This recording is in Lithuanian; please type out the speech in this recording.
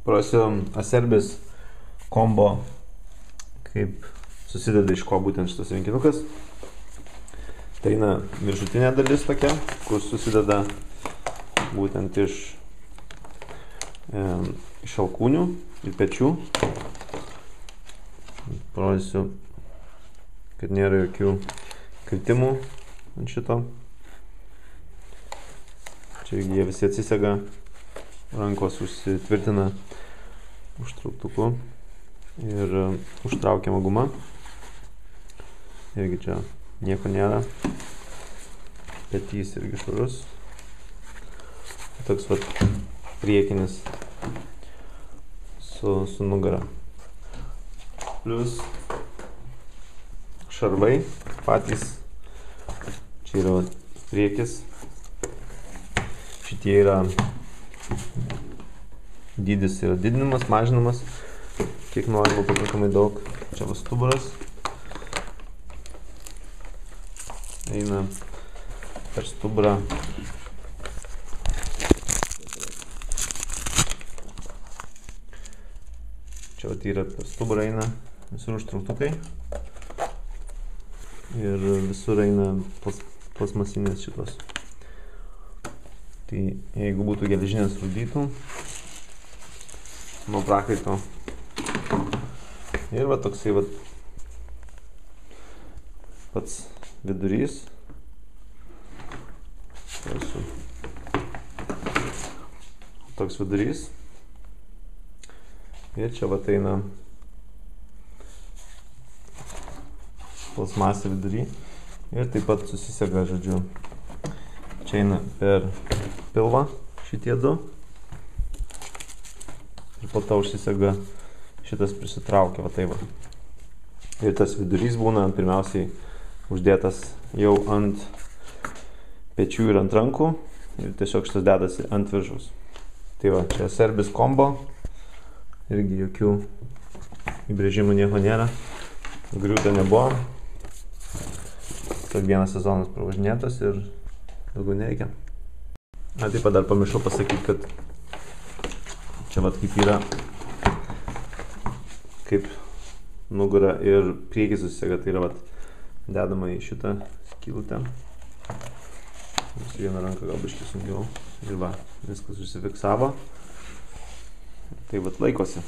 Parodysiu Acerbis kombo, kaip susideda iš ko būtent šitas rinkinukas. Tai eina viršutinė dalis tokia, kur susideda būtent iš alkūnių ir pečių. Parodysiu, kad nėra jokių kritimų ant šito. Čia jie visi atsisega, rankos užsitvirtina užtrauktuku ir užtraukiama guma. Irgi čia nieko nėra. Petys irgi švarus. Toks vat priekinis su nugara. Plius šarvai patys. Čia yra priekis. Šitie yra dydis yra didinamas, mažinamas, kiek norima, pakankamai daug. Čia va stuburas. Eina per stuburą. Čia va yra per stuburą eina visur užtrauktukai. Ir visur eina plastmasinės šitos. Tai jeigu būtų geležinės rūdytų nuo prakaito. Ir va toksai va pats vidurys. Toks vidurys. Ir čia va eina plastmasė vidury. Ir taip pat susisega, žodžiu. Čia eina per pilvą šitie du. Ir po to užsisega šitas prisitraukia, va tai va. Ir tas vidurys būna pirmiausiai uždėtas jau ant pečių ir ant rankų. Ir tiesiog šitas dedasi ant viršaus. Tai va, čia Acerbis kombo. Irgi jokių įbrėžimų nieko nėra. Griūta nebuvo. Tik vienas sezonas pravažinėtas ir daugiau nereikia. Taip pat dar pamiršau pasakyti, kad čia vat kaip yra, kaip nugara ir priekis susisega, tai yra vat dedama į šitą skylutę. Su viena ranka gal biškį sunkiau. Ir va, viskas susifiksavo. Tai vat laikosi.